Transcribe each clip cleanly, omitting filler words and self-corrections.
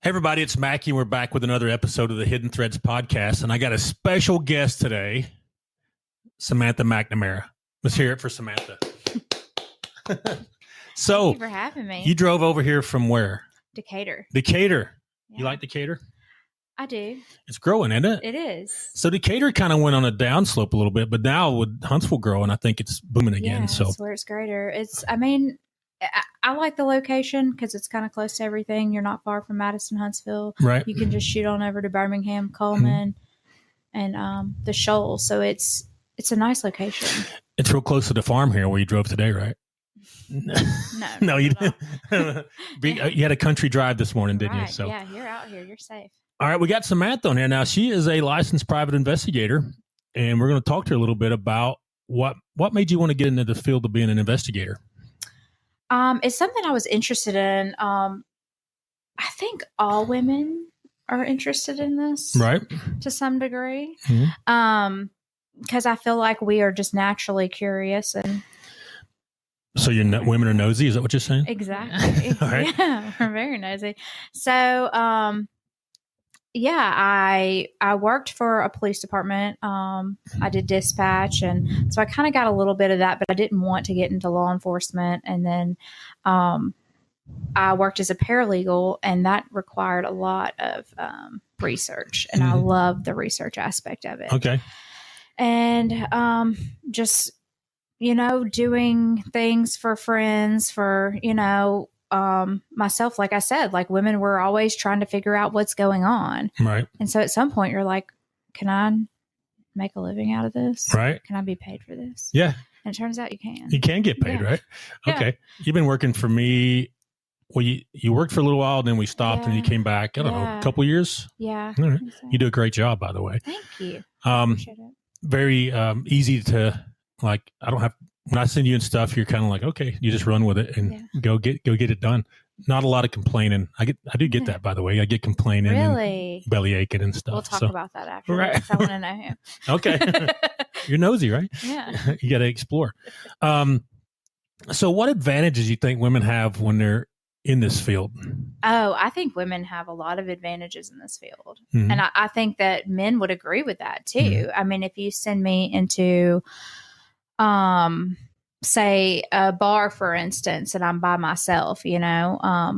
Hey everybody, it's Macky. We're back with another episode of the Hidden Threads podcast, and I got a special guest today, Samantha McNamara. Let's hear it for Samantha. So, thank you for having me. You drove over here from where? Decatur. Decatur. Yeah. You like Decatur? I do. It's growing, isn't it? It is. So Decatur kind of went on a downslope a little bit, but now with Huntsville growing, I think it's booming again. Yeah, So that's where it's greater. I like the location because it's kind of close to everything. You're not far from Madison, Huntsville. Right. You can just shoot on over to Birmingham, Coleman, and the Shoals. So it's a nice location. It's real close to the farm here where you drove today, right? No, you didn't. You had a country drive this morning, didn't you? So yeah, you're out here. You're safe. All right, we got Samantha on here now. She is a licensed private investigator, and we're going to talk to her a little bit about what made you want to get into the field of being an investigator. It's something I was interested in. I think all women are interested in this, right? To some degree. Mm-hmm. Because I feel like we are just naturally curious and. So women are nosy? Is that what you're saying? Exactly. Right. Yeah, we're very nosy. So, I worked for a police department. I did dispatch, and so I kind of got a little bit of that, but I didn't want to get into law enforcement. And then I worked as a paralegal, and that required a lot of research, and I love the research aspect of it. Okay. And just doing things for friends, for, myself, like I said, like women were always trying to figure out what's going on. Right. And so at some point you're like, can I make a living out of this? Right. Can I be paid for this? Yeah. And it turns out you can. You can get paid, right? Okay. Yeah. You've been working for me. Well, you worked for a little while, then we stopped and you came back, I don't know, a couple years? Yeah. All right. You do a great job, by the way. Thank you. I appreciate it. Very easy to, like, I don't have, when I send you and stuff, you're kind of like, okay, you just run with it and go get it done. Not a lot of complaining. I do get that, by the way. I get complaining, really, and belly aching and stuff. We'll talk about that after. Right. This. I want to know him. Okay, you're nosy, right? Yeah, you got to explore. So, what advantages do you think women have when they're in this field? Oh, I think women have a lot of advantages in this field, and I think that men would agree with that too. I mean, if you send me into say a bar, for instance, and I'm by myself, I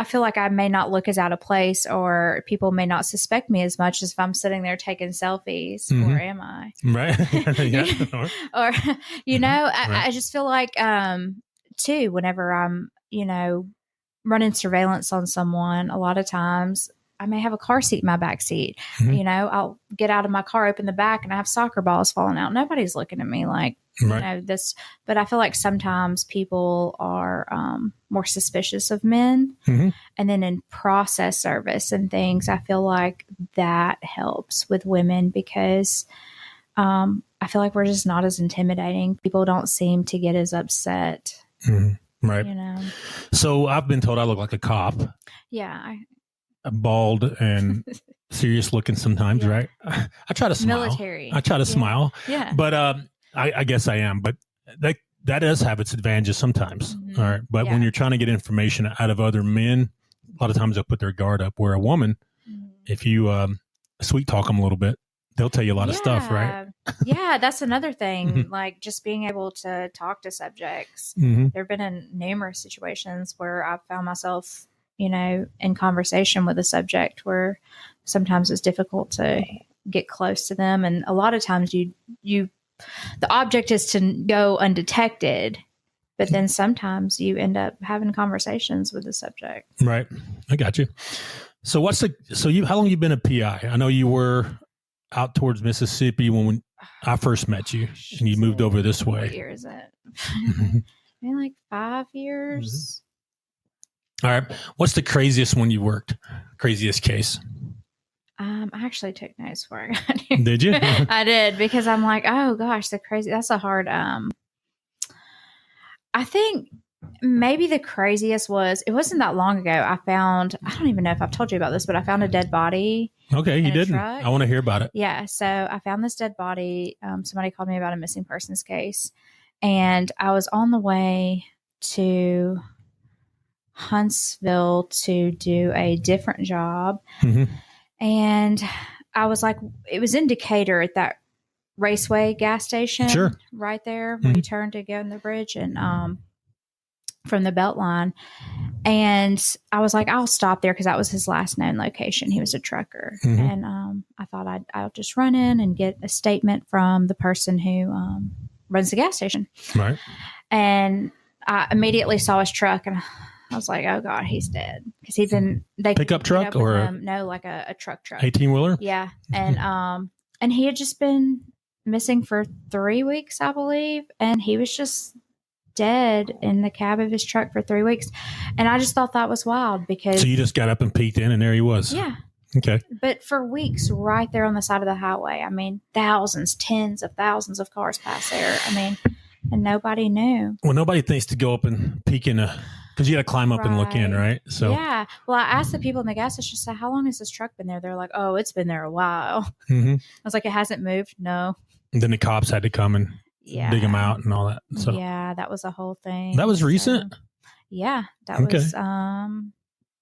feel like I may not look as out of place, or people may not suspect me as much as if I'm sitting there taking selfies, or am I? Right. Or, I just feel like, too, whenever I'm, running surveillance on someone, a lot of times I may have a car seat in my back seat. I'll get out of my car, open the back, and I have soccer balls falling out. Nobody's looking at me like, this. But I feel like sometimes people are more suspicious of men. And then in process service and things, I feel like that helps with women because I feel like we're just not as intimidating. People don't seem to get as upset. Right. So I've been told I look like a cop. Yeah. Bald and serious looking sometimes, right? I try to smile. Military. I try to smile. Yeah. But I guess I am. But that does have its advantages sometimes. All right. But when you're trying to get information out of other men, a lot of times they'll put their guard up. Where a woman, if you sweet talk them a little bit, they'll tell you a lot of stuff, right? Yeah, that's another thing. Like just being able to talk to subjects. There have been numerous situations where I've found myself in conversation with a subject where sometimes it's difficult to get close to them. And a lot of times the object is to go undetected, but then sometimes you end up having conversations with the subject. Right. I got you. So how long you been a PI? I know you were out towards Mississippi when I first met you and you moved over this way. What year is it? Maybe like 5 years. All right. What's the craziest one you worked? Craziest case? I actually took notes for I got here. Did you? I did, because I'm like, oh gosh, that's a hard, I think maybe the craziest it wasn't that long ago. I don't even know if I've told you about this, but I found a dead body. Okay. You didn't. Truck. I want to hear about it. Yeah. So I found this dead body. Somebody called me about a missing persons case, and I was on the way to Huntsville to do a different job. And I was like, it was in Decatur at that Raceway gas station right there where you turn to go in the bridge and from the Beltline. And I was like, I'll stop there because that was his last known location. He was a trucker. And I thought I'll just run in and get a statement from the person who runs the gas station. Right. And I immediately saw his truck and I was like, oh God, he's dead. Because he'd been pickup truck or no, like a truck. 18-wheeler? Yeah. And he had just been missing for 3 weeks, I believe. And he was just dead in the cab of his truck for 3 weeks. And I just thought that was wild because. So you just got up and peeked in and there he was. Yeah. Okay. But for weeks right there on the side of the highway, I mean, thousands, tens of thousands of cars pass there. I mean, and nobody knew. Well, nobody thinks to go up and peek in because you got to climb up and look in, right? So yeah. Well, I asked the people in the gas station, I said, how long has this truck been there? They're like, oh, it's been there a while. I was like, it hasn't moved? No. And then the cops had to come and dig them out and all that. So yeah, that was a whole thing. That was recent? Yeah, that was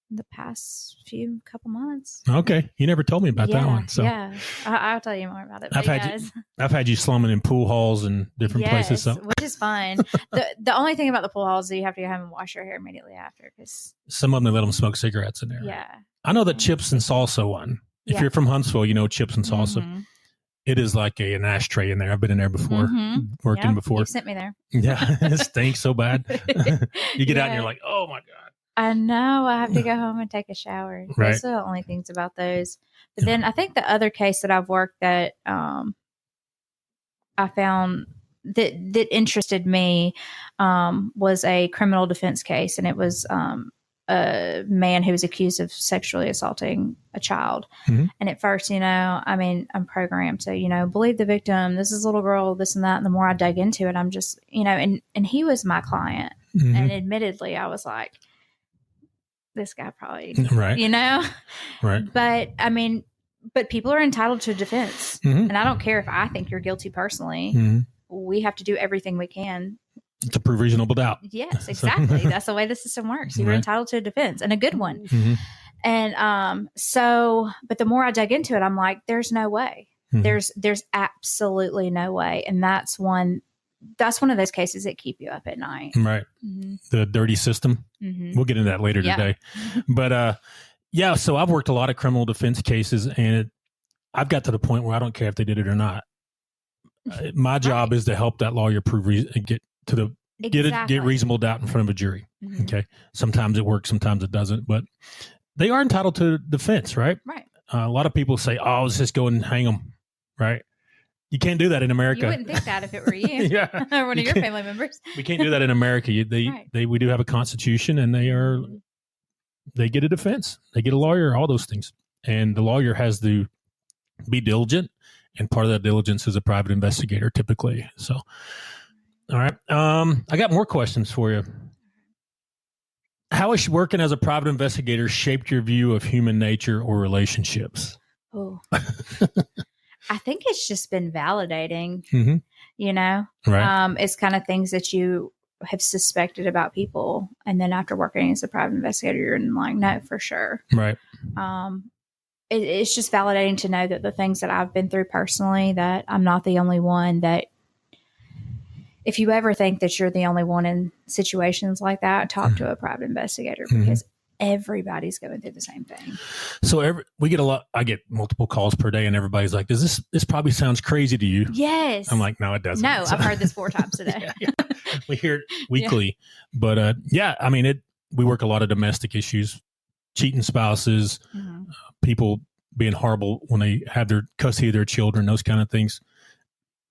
the past couple months. Okay. You never told me about that one. So yeah, I'll tell you more about it. I've had you slumming in pool halls and different places. So. Which is fun. The only thing about the pool halls is you have to go home and wash your hair immediately after. Cause some of them, they let them smoke cigarettes in there. Yeah. I know the chips and salsa one. If you're from Huntsville, you know chips and salsa. It is like an ashtray in there. I've been in there before, working before. You sent me there. Yeah, it stinks so bad. You get out and you're like, oh my God. I know. I have to go home and take a shower. Right. Those are the only things about those. But then I think the other case that I've worked that I found that interested me was a criminal defense case. And it was a man who was accused of sexually assaulting a child. And at first, I mean, I'm programmed to, believe the victim. This is a little girl, this and that. And the more I dug into it, I'm just, and he was my client. And admittedly, I was like, this guy probably, right. Right. But I mean, people are entitled to defense. And I don't care if I think you're guilty personally. We have to do everything we can to prove reasonable doubt. Yes, exactly. That's the way the system works. You're entitled to a defense and a good one. And but the more I dug into it, I'm like, there's no way. There's absolutely no way. And that's one of those cases that keep you up at night. Right. The dirty system. We'll get into that later today. But so I've worked a lot of criminal defense cases and I've got to the point where I don't care if they did it or not. My job is to help that lawyer get reasonable doubt in front of a jury. Okay. Sometimes it works, sometimes it doesn't, but they are entitled to defense, right? Right. A lot of people say, oh, let's just go and hang them. Right. You can't do that in America. You wouldn't think that if it were you or one of your family members. We can't do that in America. We do have a constitution and they get a defense. They get a lawyer, all those things. And the lawyer has to be diligent. And part of that diligence is a private investigator typically. So, all right. I got more questions for you. How has working as a private investigator shaped your view of human nature or relationships? Oh, I think it's just been validating, Right. It's kind of things that you have suspected about people. And then after working as a private investigator, you're like, no, for sure. Right. It's just validating to know that the things that I've been through personally, that I'm not the only one. That if you ever think that you're the only one in situations like that, talk to a private investigator because everybody's going through the same thing. So I get multiple calls per day and everybody's like, this probably sounds crazy to you. Yes. I'm like, no, it doesn't. No, I've heard this 4 times today. We hear it weekly, but I mean, we work a lot of domestic issues, cheating spouses, people being horrible when they have their custody of their children, those kind of things.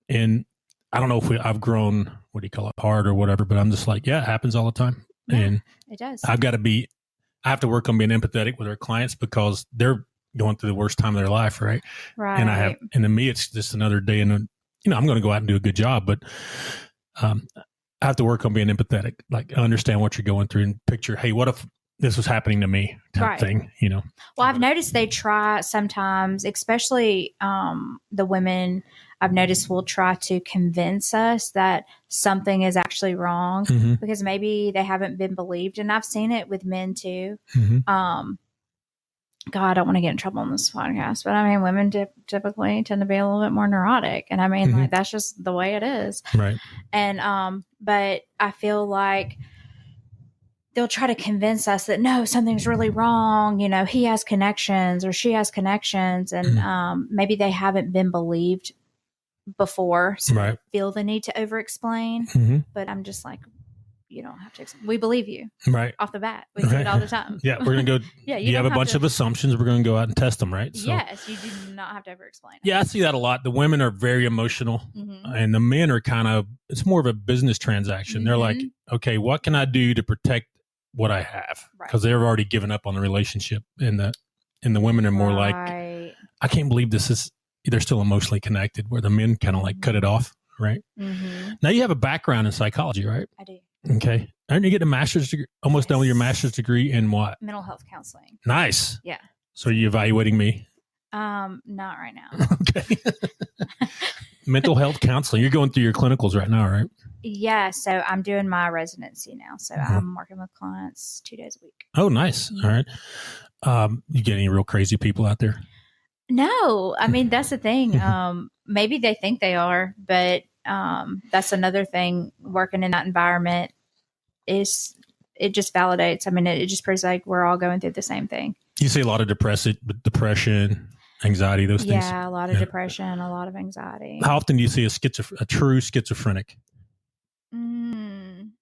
And I don't know if I've grown, what do you call it, hard or whatever, but I'm just like, it happens all the time. Yeah, and it does. I have to work on being empathetic with our clients because they're going through the worst time of their life. Right. Right. And to me, it's just another day and I'm going to go out and do a good job, but, I have to work on being empathetic, like understand what you're going through and picture, hey, what if this was happening to me type thing, Well, I've noticed they try sometimes, especially the women. I've noticed will try to convince us that something is actually wrong because maybe they haven't been believed. And I've seen it with men too. God, I don't want to get in trouble on this podcast, but I mean, women typically tend to be a little bit more neurotic. And I mean, like, that's just the way it is. Right. And, but I feel like they'll try to convince us that no, something's really wrong. You know, he has connections or she has connections, and maybe they haven't been believed before. So they feel the need to over-explain. But I'm just like, you don't have to. We believe you off the bat. We do it all the time. Yeah, we're going to go. You have a bunch of assumptions. We're going to go out and test them, right? So, yes, you do not have to over-explain. Yeah, I see that a lot. The women are very emotional, and the men are kind of, it's more of a business transaction. They're like, okay, what can I do to protect what I have? Because they've already given up on the relationship, and the women are more like, I can't believe this is, they're still emotionally connected, where the men kind of like cut it off, right? Now you have a background in psychology, right? I do. Okay. Aren't you getting a master's degree, almost done with your master's degree in what? Mental health counseling. Nice. Yeah. So are you evaluating me? Not right now. Okay. Mental health counseling. You're going through your clinicals right now, right? Yeah. So I'm doing my residency now. So I'm working with clients 2 days a week. Oh, nice. All right. You get any real crazy people out there? No. I mean, that's the thing. Maybe they think they are, but that's another thing. Working in that environment it just validates. I mean, it just proves like we're all going through the same thing. You see a lot of depression, anxiety, those things. Yeah, a lot of depression, a lot of anxiety. How often do you see a true schizophrenic? Not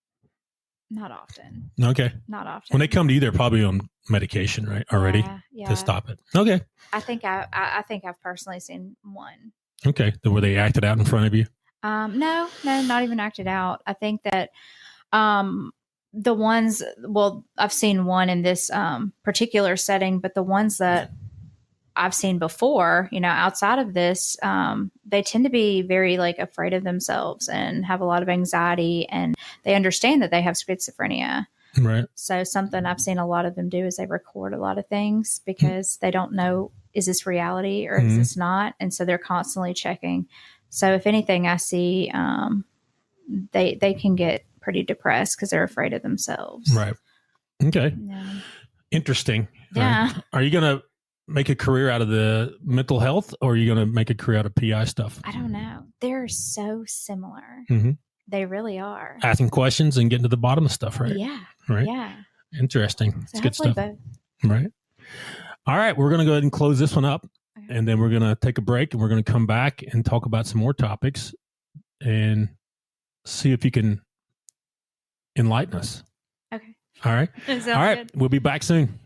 often. Okay. Not often. When they come to you, they're probably on medication, right? Already to stop it. Okay. I think I've personally seen one. Okay. Were they acted out in front of you? No, not even acted out. I think that the ones, well, I've seen one in this particular setting, but the ones that I've seen before, you know, outside of this, they tend to be very like afraid of themselves and have a lot of anxiety, and they understand that they have schizophrenia. Right. So something I've seen a lot of them do is they record a lot of things because they don't know, is this reality or is this not? And so they're constantly checking. So if anything, I see they can get pretty depressed because they're afraid of themselves. Right. Okay. Yeah. Interesting. Yeah. Right. Are you going to make a career out of the mental health, or are you going to make a career out of PI stuff? I don't know. They're so similar. They really are. Asking questions and getting to the bottom of stuff, right? Yeah. Right. Yeah. Interesting. It's good stuff. Both. Right. All right. We're going to go ahead and close this one up. Okay. And then we're going to take a break, and we're going to come back and talk about some more topics and see if you can enlighten us. Okay. All right. All right. Good. We'll be back soon.